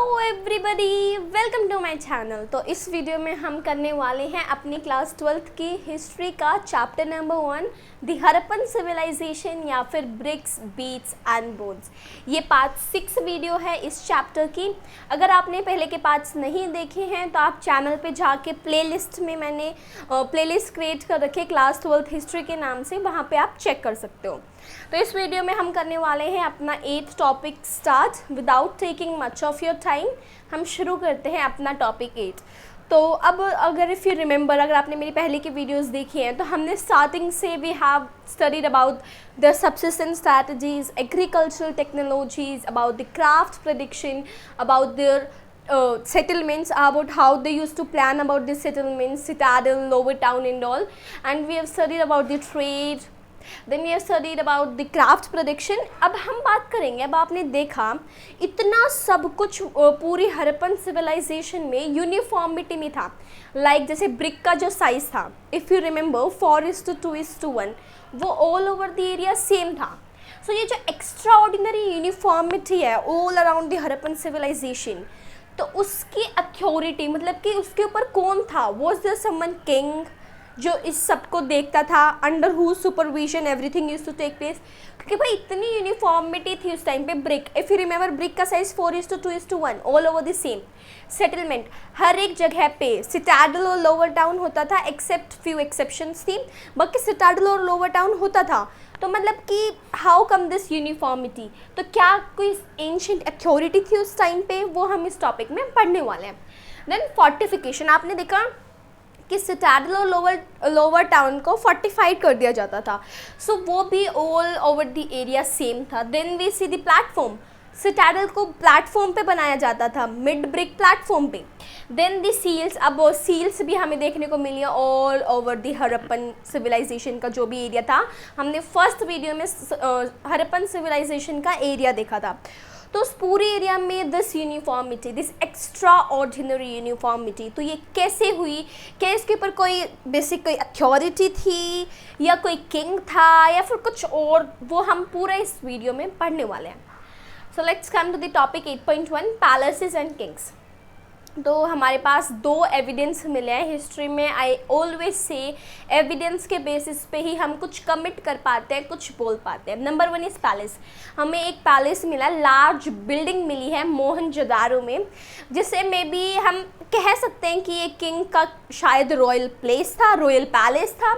Hello everybody, welcome to my channel. तो इस video में हम करने वाले हैं अपनी क्लास 12th की हिस्ट्री का chapter number 1 the Harappan civilisation या फिर ब्रिक्स बीट्स एंड बोन्स। ये पार्ट 6 वीडियो है इस चैप्टर की। अगर आपने पहले के पार्ट्स नहीं देखे हैं तो आप चैनल पे जाके प्लेलिस्ट में मैंने प्लेलिस्ट क्रिएट कर रखे क्लास 12th हिस्ट्री के नाम से, वहाँ पे आप चेक कर सकते हो। तो इस वीडियो में हम करने वाले हैं अपना 8th topic start without taking much of your time. हम शुरू करते हैं अपना टॉपिक 8। तो अब अगर इफ़ यू रिमेंबर, अगर आपने मेरी पहले की वीडियोस देखी हैं तो हमने स्टार्टिंग से we have studied about the subsistence strategies, agricultural technologies, about the craft production, about their settlements, about how they used to plan about the settlements, citadel, lower town and all, and we have studied about the trade, then we have studied about the craft prediction। अब हम बात करेंगे, अब आपने देखा इतना सब कुछ पूरी हड़प्पन सिविलाइजेशन में यूनिफॉर्मिटी में था। लाइक जैसे ब्रिक का जो साइज था, इफ़ यू रिमेंबर 4:2:1, वो all over the area same था। सो ये जो एक्स्ट्रा ऑर्डिनरी यूनिफॉर्मिटी है all around the Harappan civilisation, तो उसकी अथॉरिटी मतलब कि उसके ऊपर कौन था? वॉज देयर समवन किंग जो इस सबको देखता था, under who supervision everything used to take place? क्योंकि भाई इतनी यूनिफॉर्मिटी थी उस टाइम पे। Brick, if you remember, brick का size 4:2:1, all over the same. Settlement, हर एक जगह पे सिटाडल और लोअर टाउन होता था, एक्सेप्ट फ्यू एक्सेप्शंस थी, बाकी सिटाडल और लोअर टाउन होता था। तो मतलब कि हाउ कम दिस यूनिफॉर्मिटी? तो क्या कोई एंशिएंट अथॉरिटी थी उस टाइम पे? वो हम इस टॉपिक में पढ़ने वाले हैं। देन फोर्टिफिकेशन, आपने देखा कि सिटाडल और लोअर टाउन को फोर्टिफाइड कर दिया जाता था। सो वो भी all over the area same था। Then we see the platform, citadel को प्लेटफॉर्म पे बनाया जाता था, मिड ब्रिक प्लेटफॉर्म पे। देन द सील्स, अब सील्स भी हमें देखने को मिली all over the Harappan civilization का जो भी एरिया था। हमने फर्स्ट वीडियो में हड़प्पन सिविलाइजेशन का एरिया देखा था। तो उस पूरे एरिया में this uniformity, this extra ordinary uniformity, तो ये कैसे हुई? क्या इसके ऊपर कोई बेसिक कोई अथॉरिटी थी या कोई किंग था या फिर कुछ और? वो हम पूरा इस वीडियो में पढ़ने वाले हैं। So let's come to the topic 8.1 palaces and kings. तो हमारे पास 2 एविडेंस मिले हैं हिस्ट्री में। आई ऑलवेज से एविडेंस के बेसिस पे ही हम कुछ कमिट कर पाते हैं, कुछ बोल पाते हैं। Number 1 is palace. हमें एक पैलेस मिला, लार्ज बिल्डिंग मिली है मोहनजोदारो में, जिसे मे बी हम कह सकते हैं कि ये किंग का शायद रॉयल प्लेस था, रॉयल पैलेस था,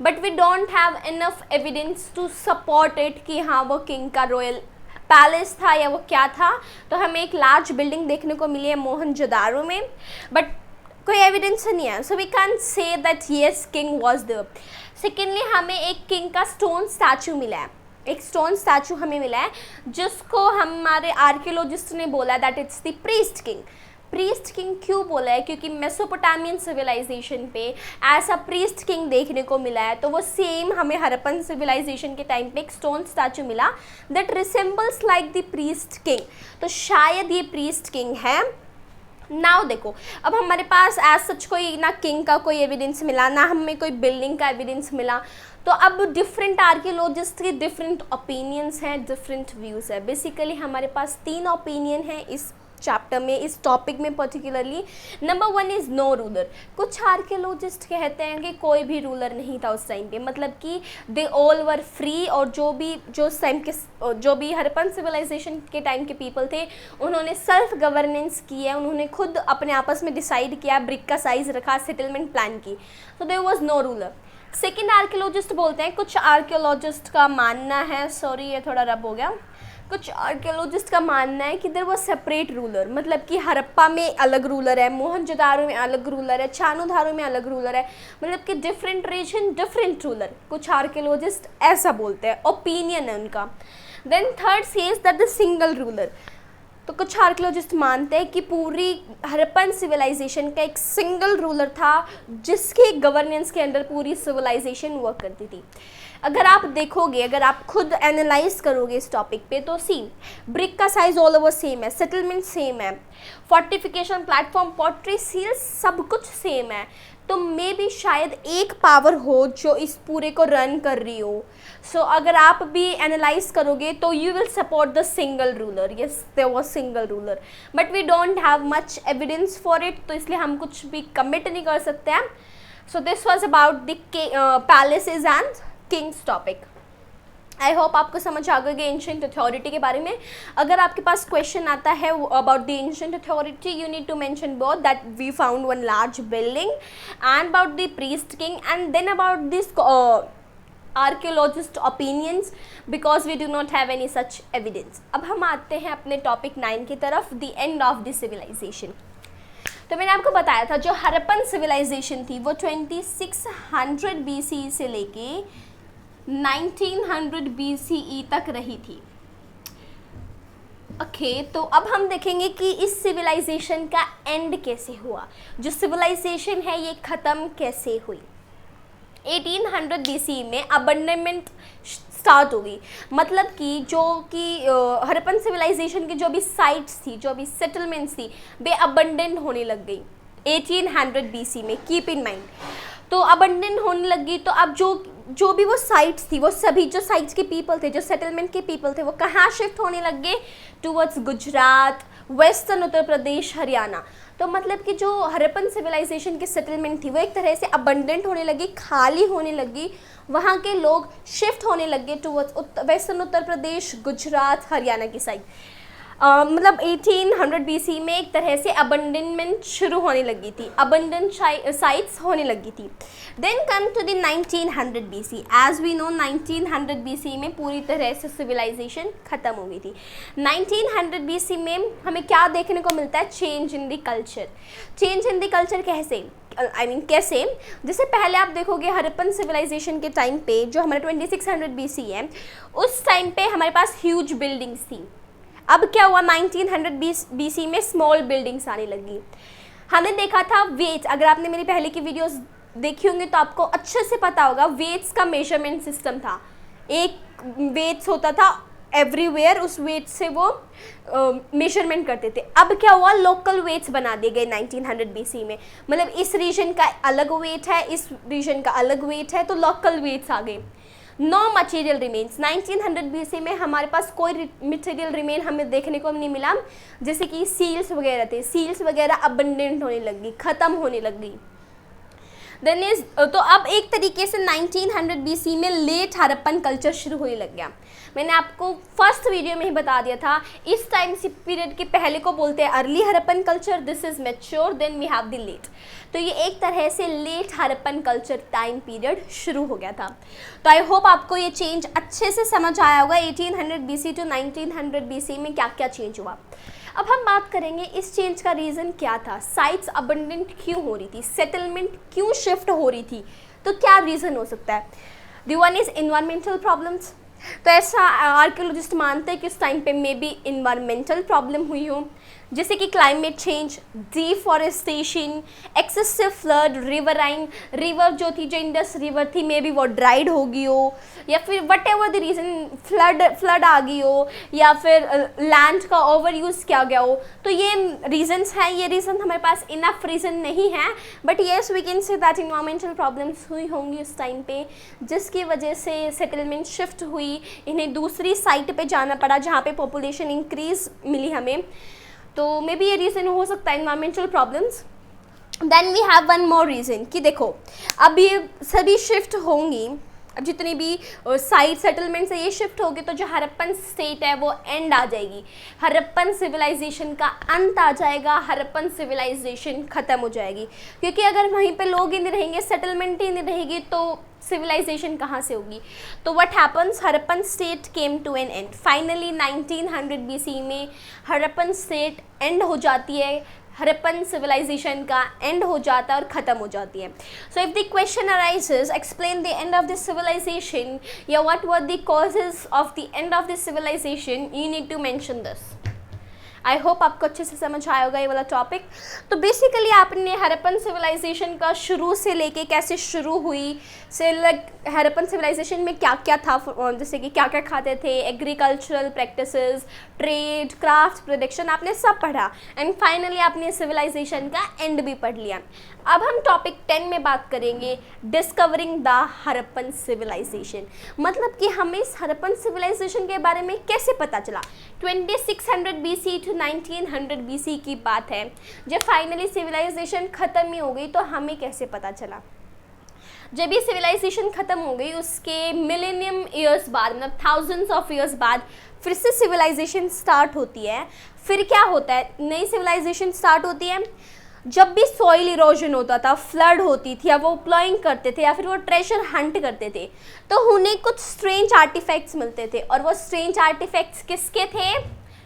but we don't have enough evidence to support it कि हाँ वो किंग का रॉयल पैलेस था या वो क्या था। तो हमें एक लार्ज बिल्डिंग देखने को मिली है मोहनजोदारो में, बट कोई एविडेंस नहीं है। So we can say that yes king was there. Secondly, हमें एक किंग का स्टोन स्टैचू मिला है, एक स्टोन स्टैचू हमें मिला है जिसको हमारे आर्कियोलॉजिस्ट ने बोला that it's the priest king. Priest king क्यों बोला है? क्योंकि मेसोपोटामियन सिविलाइजेशन पे ऐसा प्रीस्ट किंग देखने को मिला है। तो वो सेम हमें हड़प्पन सिविलाइजेशन के टाइम पे एक स्टोन स्टैचू मिला that resembles like the priest king. तो शायद ये प्रीस्ट किंग है। नाउ देखो, अब हमारे पास एज सच कोई ना किंग का कोई एविडेंस मिला, ना हमें कोई बिल्डिंग का एविडेंस मिला। तो अब डिफरेंट आर्कियोलॉजिस्ट के डिफरेंट ओपिनियंस हैं, डिफरेंट व्यूज़ है। बेसिकली हमारे पास 3 ओपिनियन हैं इस चैप्टर में, इस टॉपिक में particularly. Number 1 is no ruler. कुछ आर्कियोलॉजिस्ट कहते हैं कि कोई भी रूलर नहीं था उस टाइम पे, मतलब कि दे ऑल वर फ्री, और जो टाइम के जो भी हड़प्पन सिविलाइजेशन के टाइम के पीपल थे उन्होंने सेल्फ गवर्नेंस की है, उन्होंने खुद अपने आपस में डिसाइड किया, ब्रिक का साइज़ रखा, सेटलमेंट प्लान की। तो there was no ruler. Second archaeologist बोलते हैं, कुछ आर्कियोलॉजिस्ट का मानना है, सॉरी ये थोड़ा रब हो गया, कुछ आर्कियोलॉजिस्ट का मानना है कि देयर वाज सेपरेट रूलर, मतलब कि हड़प्पा में अलग रूलर है, मोहनजोदारो में अलग रूलर है, चानुधारो में अलग रूलर है, मतलब कि डिफरेंट रीजन डिफरेंट रूलर। कुछ आर्कियोलॉजिस्ट ऐसा बोलते हैं, ओपिनियन है उनका। Then third says that the single ruler. तो कुछ आर्कियोलॉजिस्ट मानते हैं कि पूरी हड़प्पन सिविलाइजेशन का एक सिंगल रूलर था जिसके गवर्नेंस के अंडर पूरी सिविलाइजेशन वर्क करती थी। अगर आप देखोगे, अगर आप खुद एनालाइज करोगे इस टॉपिक पे, तो सी ब्रिक का साइज ऑल ओवर सेम है, सेटलमेंट सेम है, फोर्टिफिकेशन, प्लेटफॉर्म, पॉटरी, सील्स सब कुछ सेम है, तो मे भी शायद एक पावर हो जो इस पूरे को रन कर रही हो. सो अगर आप भी एनालाइज करोगे तो you will support the single ruler. Yes, there was single ruler, but we don't have much evidence for it, तो इसलिए हम कुछ भी कमिट नहीं कर सकते हैं. So this was about the palaces and Kings topic. I hope आपको समझ आ गई एंशिएंट अथॉरिटी के बारे में. अगर आपके पास क्वेश्चन आता है about the ancient authority, you need to mention both that we found one large building and about the priest king and then about this archaeologist opinions, because we do not have any such evidence. अब हम आते हैं अपने topic 9 की तरफ, the end of the civilisation. तो मैंने आपको बताया था जो हड़प्पन सिविलाइजेशन थी वो 2600 BCE से लेके 1900 BCE तक रही थी. ओके, तो अब हम देखेंगे कि इस सिविलाइजेशन का एंड कैसे हुआ, जो सिविलाइजेशन है ये ख़त्म कैसे हुई. 1800 BCE में अबंडनमेंट स्टार्ट हो गई. मतलब कि जो कि हड़प्पन सिविलाइजेशन की जो भी साइट्स थी, जो भी सेटलमेंट्स थी, वे अबंडेंट होने लग गई 1800 BC में. Keep in mind. तो अबंडेंट होने लगी, तो अब जो भी वो साइट्स थी, वो सभी जो साइट्स के पीपल थे, जो सेटलमेंट के पीपल थे, वो कहाँ शिफ्ट होने लग गए? Towards Gujarat, western Uttar Pradesh, Haryana. तो मतलब कि जो हड़प्पन सिविलाइजेशन की सेटलमेंट थी वो एक तरह से अबंडेंट होने लगी, खाली होने लगी. वहाँ के लोग शिफ्ट होने लगे टूवर्ड्स वेस्टर्न उत्तर प्रदेश, गुजरात, हरियाणा की साइड. मतलब 1800 BC में एक तरह से अबंडनमेंट शुरू होने लगी थी, अबंडेंट साइट्स होने लगी थी. Then come to the 1900 BC. As we know 1900 BC में पूरी तरह से सिविलाइजेशन ख़त्म हो गई थी. 1900 BC में हमें क्या देखने को मिलता है? Change in the culture. Change in the culture कैसे? कैसे? जैसे पहले आप देखोगे हड़प्पन सिविलाइजेशन के टाइम पे, जो हमारा 2600 BC है, उस टाइम पे हमारे पास ह्यूज बिल्डिंग्स थी. अब क्या हुआ? 1900 BC में स्मॉल बिल्डिंग्स आने लगी. हमने देखा था वेट्स. अगर आपने मेरी पहले की वीडियोस देखी होंगी तो आपको अच्छे से पता होगा वेट्स का मेजरमेंट सिस्टम था. एक वेट्स होता था एवरीवेयर, उस वेट से वो मेजरमेंट करते थे. अब क्या हुआ? लोकल वेट्स बना दिए गए 1900 BC में. मतलब इस रीजन का अलग वेट है, इस रीजन का अलग वेट है, तो लोकल वेट्स आ गए. No material remains. 1900 BC में हमारे पास कोई मटेरियल रिमेन हमें देखने को नहीं मिला. जैसे कि सील्स वगैरह थे, सील्स वगैरह अबंडेंट होने लगी, ख़त्म होने लगी. देन इज तो अब एक तरीके से 1900 BC में लेट हड़प्पन कल्चर शुरू होने लग गया. मैंने आपको फर्स्ट वीडियो में ही बता दिया था, इस टाइम से पीरियड के पहले को बोलते हैं early Harappan culture, this is mature, then we have the late. तो ये एक तरह से late Harappan culture time period शुरू हो गया था. तो आई होप आपको ये चेंज अच्छे से समझ आया होगा 1800 BC टू 1900 BC में क्या क्या चेंज हुआ. अब हम बात करेंगे इस चेंज का रीज़न क्या था, साइट्स अबंडेंट क्यों हो रही थी, सेटलमेंट क्यों शिफ्ट हो रही थी. तो क्या रीज़न हो सकता है? The one is environmental problems. तो ऐसा आर्कियोलॉजिस्ट मानते हैं कि उस टाइम पे मे बी इन्वायरमेंटल प्रॉब्लम हुई हो, जैसे कि climate change, deforestation, excessive flood, river जो थी, जो इंडस रिवर थी, मे बी वो ड्राइड हो गई हो, या फिर whatever the reason, flood आ गई हो, या फिर लैंड का ओवर यूज़ किया गया हो. तो ये रीजंस हैं. ये रीज़न हमारे पास इनफ रीज़न नहीं है, but yes we can say that environmental problems हुई होंगी उस टाइम पे, जिसकी वजह से सेटलमेंट शिफ्ट हुई, इन्हें दूसरी साइट पे जाना पड़ा जहाँ पे पॉपुलेशन इंक्रीज मिली हमें. तो मे बी ये रीज़न हो सकता है environmental problems. Then we have one more reason कि देखो अब ये सभी शिफ्ट होंगी, अब जितनी भी साइट सेटलमेंट से ये शिफ्ट होगी तो जो हड़प्पन स्टेट है वो एंड आ जाएगी, हड़प्पन सिविलाइजेशन का अंत आ जाएगा, हड़प्पन सिविलाइजेशन ख़त्म हो जाएगी. क्योंकि अगर वहीं पे लोग ही नहीं रहेंगे, सेटलमेंट ही नहीं रहेगी, तो सिविलाइजेशन कहाँ से होगी. तो what happens, Harappan state came to an end. Finally 1900 BC में हड़प्पन स्टेट एंड हो जाती है, हड़प्पन सिविलाइजेशन का एंड हो जाता है और ख़त्म हो जाती है. So if the question arises explain the end of this civilization या what were the causes of the end of this civilization, you need to mention this. I hope आपको अच्छे से समझ आया होगा ये वाला टॉपिक। तो बेसिकली आपने हड़प्पन सिविलाइजेशन का शुरू से लेके कैसे शुरू हुई से हड़प्पन सिविलाइजेशन में क्या क्या था, जैसे कि क्या क्या खाते थे, agricultural practices, trade, craft, production, आपने सब पढ़ा एंड फाइनली आपने सिविलाइजेशन का एंड भी पढ़ लिया। अब हम टॉपिक 10 में बात करेंगे डिस्कवरिंग द हड़प्पन सिविलाइजेशन, मतलब कि हमें इस हड़प्पन सिविलाइजेशन के बारे में कैसे पता चला। 2600 BC टू 1900 BC की बात है, जब फाइनली सिविलाइजेशन ख़त्म ही हो गई, तो हमें कैसे पता चला। जब ये सिविलाइजेशन ख़त्म हो गई उसके मिलेनियम ईयर्स बाद, मतलब थाउजेंड्स ऑफ ईयर्स बाद फिर से सिविलाइजेशन स्टार्ट होती है। फिर क्या होता है, नई सिविलाइजेशन स्टार्ट होती है जब भी सॉइल इरोजन होता था, फ्लड होती थी, या वो प्लॉइंग करते थे या फिर वो ट्रेजर हंट करते थे, तो उन्हें कुछ स्ट्रेंज आर्टिफैक्ट्स मिलते थे। और वो स्ट्रेंज आर्टिफैक्ट्स किसके थे,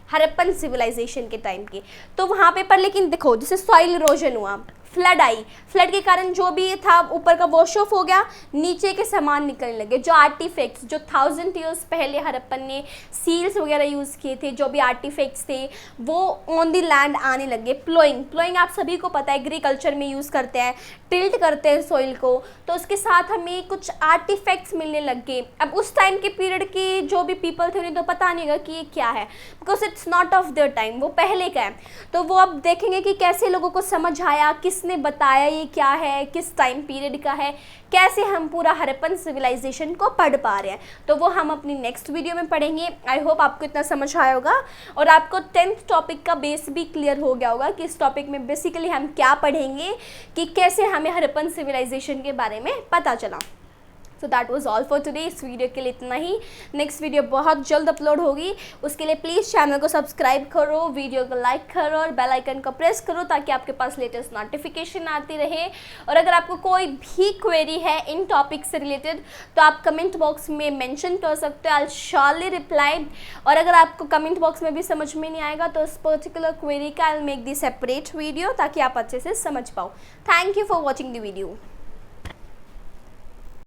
हड़प्पन सिविलाइजेशन के टाइम के। तो वहाँ पे पर लेकिन देखो, जैसे सॉइल इरोजन हुआ, फ्लड आई, फ्लड के कारण जो भी था ऊपर का वॉश ऑफ हो गया, नीचे के सामान निकलने लगे। जो आर्टिफैक्ट्स जो 1000 ईयर्स पहले हड़प्पन ने सील्स वगैरह यूज़ किए थे, जो भी आर्टिफैक्ट्स थे वो ऑन द लैंड आने लगे। प्लोइंग आप सभी को पता है, एग्रीकल्चर में यूज़ करते हैं, टिल्ट करते हैं सॉइल को, तो उसके साथ हमें कुछ आर्टिफैक्ट्स मिलने लग गए। अब उस टाइम के पीरियड के जो भी पीपल थे उन्हें तो पता नहीं होगा कि ये क्या है, because it's not of their time, वो पहले का है। तो वो अब देखेंगे कि कैसे लोगों को समझ आया, किसने बताया ये क्या है, किस टाइम पीरियड का है, कैसे हम पूरा हड़प्पन सिविलाइजेशन को पढ़ पा रहे हैं। तो वो हम अपनी नेक्स्ट वीडियो में पढ़ेंगे। आई होप आपको इतना समझ आया होगा और आपको 10th टॉपिक का बेस भी क्लियर हो गया होगा कि इस टॉपिक में बेसिकली हम क्या पढ़ेंगे, कि कैसे हमें हड़प्पन सिविलाइजेशन के बारे में पता चला। So that was all for today. इस वीडियो के लिए इतना ही। नेक्स्ट वीडियो बहुत जल्द अपलोड होगी, उसके लिए प्लीज़ चैनल को सब्सक्राइब करो, वीडियो को लाइक करो और बेल आइकन को प्रेस करो ताकि आपके पास लेटेस्ट नोटिफिकेशन आती रहे। और अगर आपको कोई भी क्वेरी है इन टॉपिक से रिलेटेड तो आप कमेंट बॉक्स में मेंशन कर सकते हो, आई विल श्योरली रिप्लाई। और अगर आपको कमेंट बॉक्स में भी समझ में नहीं आएगा तो इस पर्टिकुलर क्वेरी का I will make the separate video ताकि आप अच्छे से समझ पाओ। Thank you for watching the video.